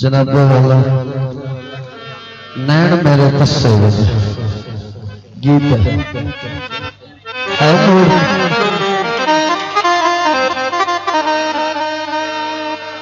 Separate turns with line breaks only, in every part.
जनाब वाला नैन मेरे तस्से गीत है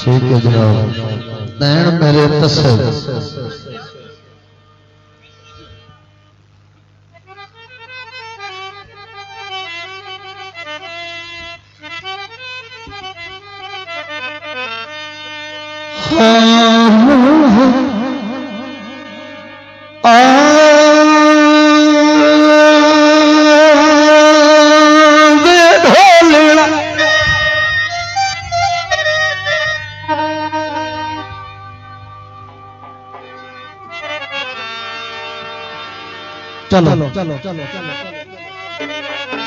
ठीक है जनाब। नैन मेरे तस्से चलो चलो चलो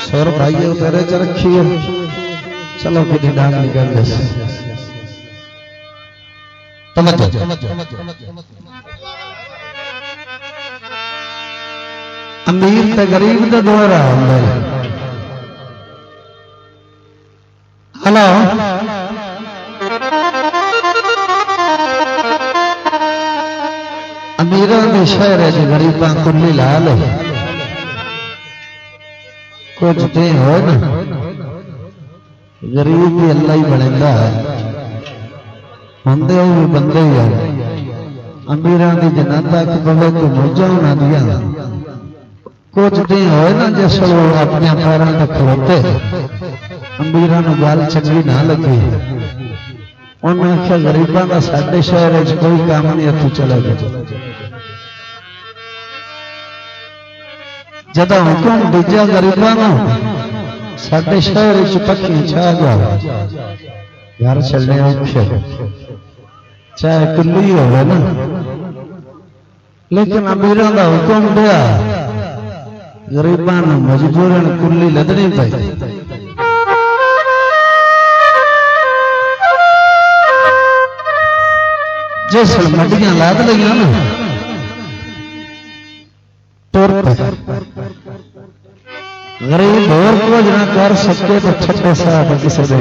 सौर भाई तेरे च रखिए। चलो कि डांग निकल अमीर ते गरीब का दोहरा हेलो अमीर के शहर है गरीबा कुल्ली ला लो कुछ दे हो ना गरीब भी अल्लाह ही बनेगा होंदे भी बंदे ही है। अमीर की जनाता की पवे तो मौजा उन्हों दिया कुछ दिन हो ना जिस अपने पैरों तक खलोते अमीर गल चंगी ना लगी उन्हें आख्या गरीबों का साडे शहर कोई काम नहीं इतों चले गए। जब हुक्म दूजा गरीबों साडे शहर पक्की छा जाओ घर चलने औखे चाहे कुल्ली हो ना लेकिन अमीरों का हुक्म दिया गरीबों मजबूरन कुल्ली लदनी पई। जिस मडियां लाद लगी ना तुर गरीब और कुछ ना कर सके तो ठड्डे साहब किसी दे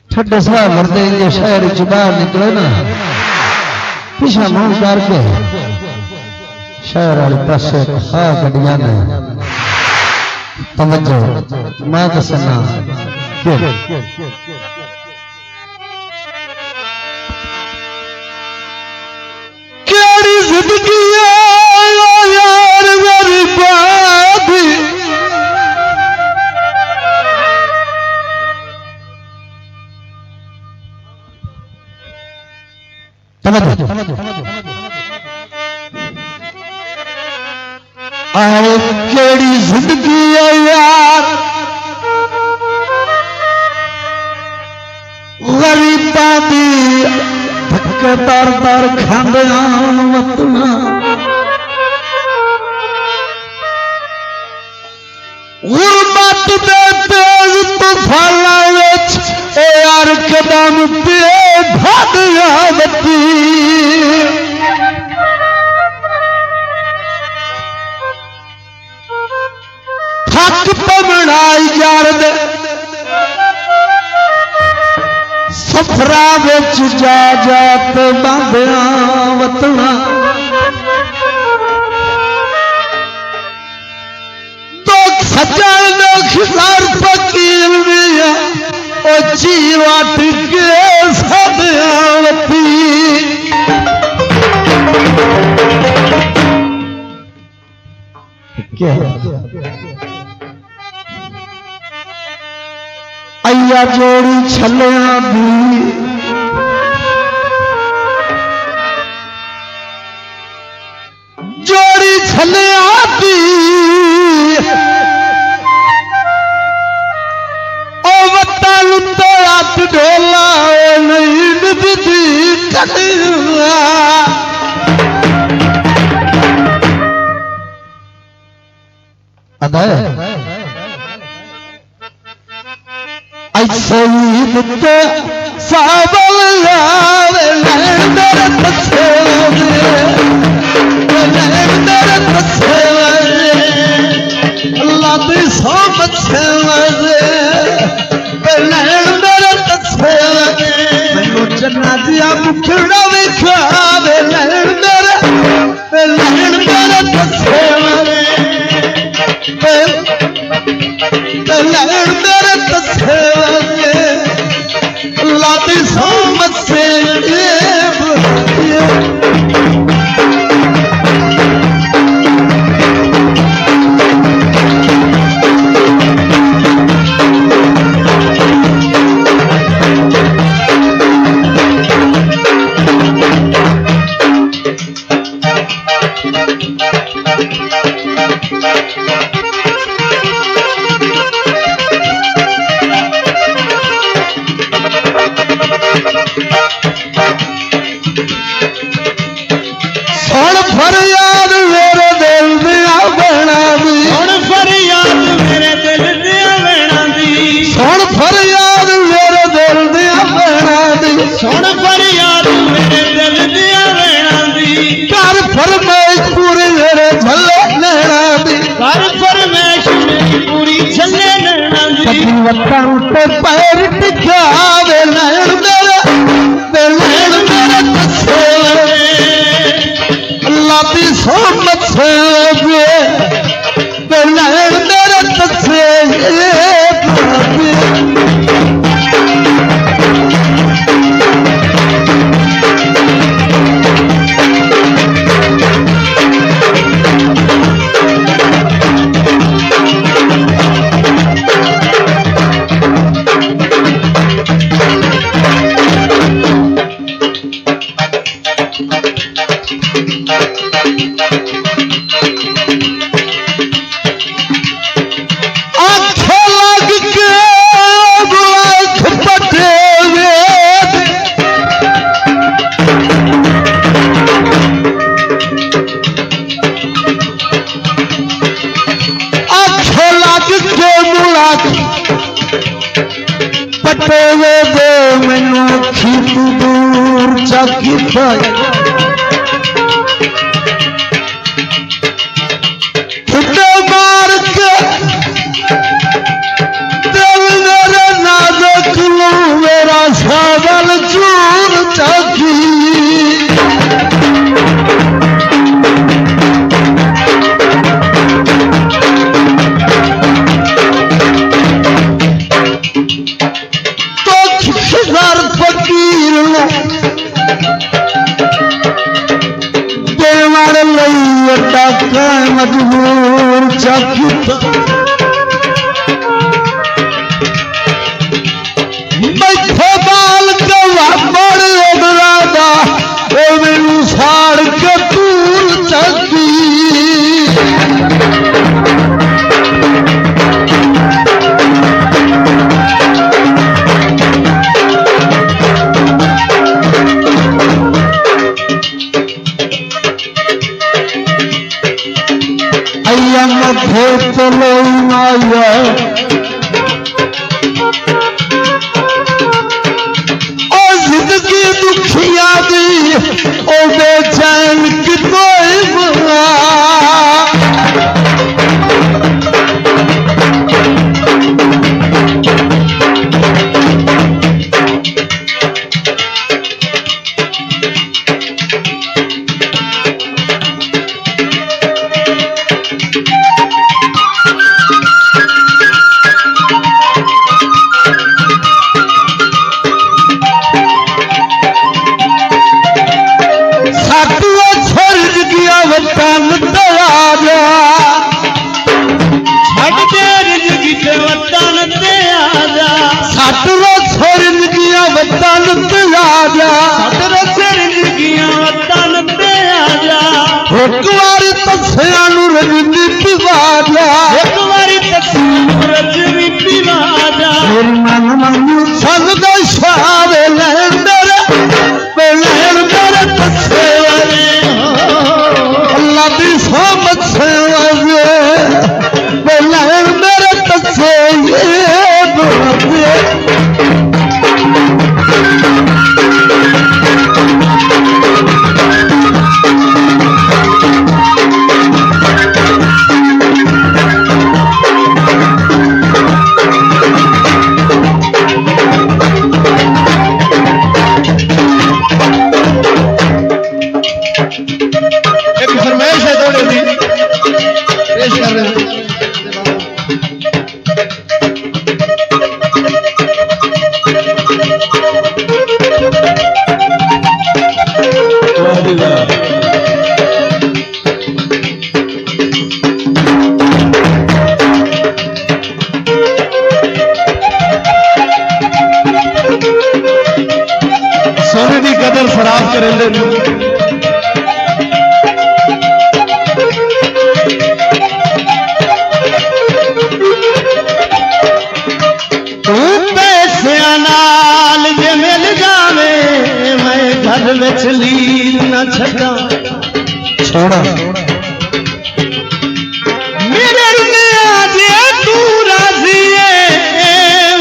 ठड्डे साहब मरते जो शहर च बाहर निकले ना पिछा मुंह करके शहर वाले पासे खा गड्डियां ने तवज्जो मैं दसना केड़ी जिंदगी यार गरीबा दी आए केड़ी जिंदगी है यार गरीबा दी धक्के तार तार खांदे वतना गुरबत दे तेज तूफाना विच ए यार कदम पे भादिया बत्ती थक पमनाई यार दे सफरा विच जा जात बांधिया वतना तो सजन खिलार फकीर मिया ओ जीवट के सदयावती क्या अय्या जोड़ी छलिया दी जोड़ी छलिया दी ओ वत्ता लुत्ते हाथ ढोला नहीं निभदी कलिया अदा शहीद साबल यावे मेरे तस्से अल्लाह दी सोबत से मेरे तस्से मैनू जन्नत दिया मुखड़ा विखावे लैन मेरे तसे लैन मेरे तसे लाती सोमत से फरियाद मेरे दिल दिया बना दी सुन फरियाद मेरे दिल दिया बना दी सुन फरियाद मेरे दिल दिया बना दी सुन फरियाद मेरे दिल दिया बना दी कर फरमाइश पूरी मेरे झल्ले नैना दी कर फरमाइश मेरी पूरी झल्ले नैना दी सभी वतन पे पैर टिकावे नैन मेरे तसे लाती सोमत से लैन मेरे तसे पटेवे दे मैनू खीत दूर चाकी पाई फुटे मार के दिल मेरे नाजुक लू मेरा सावल चूर चाकी फकीर देवड़ लटा मजबूर चाकी बैठे बाल गवा बड़ अगरादा मैनू साड़ के तूल चाकी मथे चलो माया ओ जिंदगी दुखिया दी ओ बेचैन की कोई बुआ एक बारी तस्या रजनी पिवाजा एक बारी तस्या रजनी पिवाजा मेरी मन मनु सन दशावे लैन मेरे तस्से अल्लाह दी सोमत से लैन मेरे तस्से
खराब करेंगे। तू पैसे नाल जे मिल जावे मैं घर में लीर न छड़ा
छोड़ा
मेरे जे तू राजी है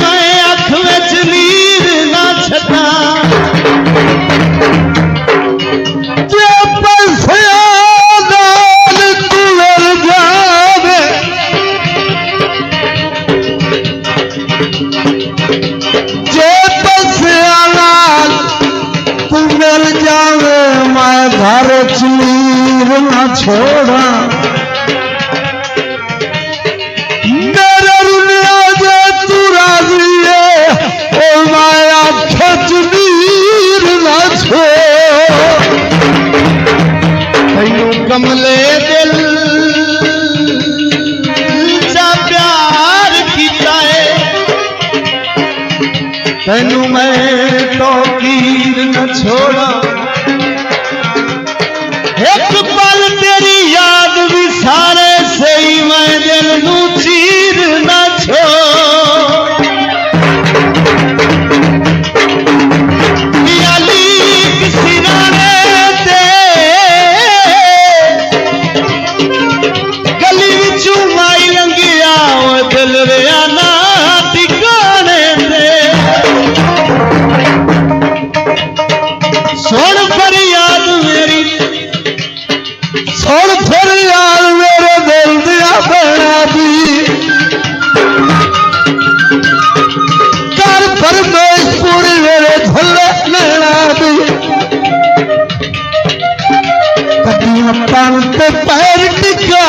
मैं अख में लीर न छड़ा
जे पैसे नाल तू मिल जावे जे पैसे नाल तू मिल जावे मैं घर लीर न छोड़ा मेरे रुनिया जे तू राजी है ओ माया खच लीर न छोड़
तैनू कमले दिल चा प्यार कीता है तैनू मैं तो कीर न छोड़ा एक पल तेरी याद भी सारे से ही मैं दिल नू चीर न छोड़ याली किसी नाने ते गली विचू माई लंघिया ओ दिल रिया ना ठिकाने ते सुन फरियाद मेरी
छोड़ फिर यार मेरे दिल दिया बना दी कर परमेशपुरी मेरे झल्ले लेना दी कदियां पंत पैर टिका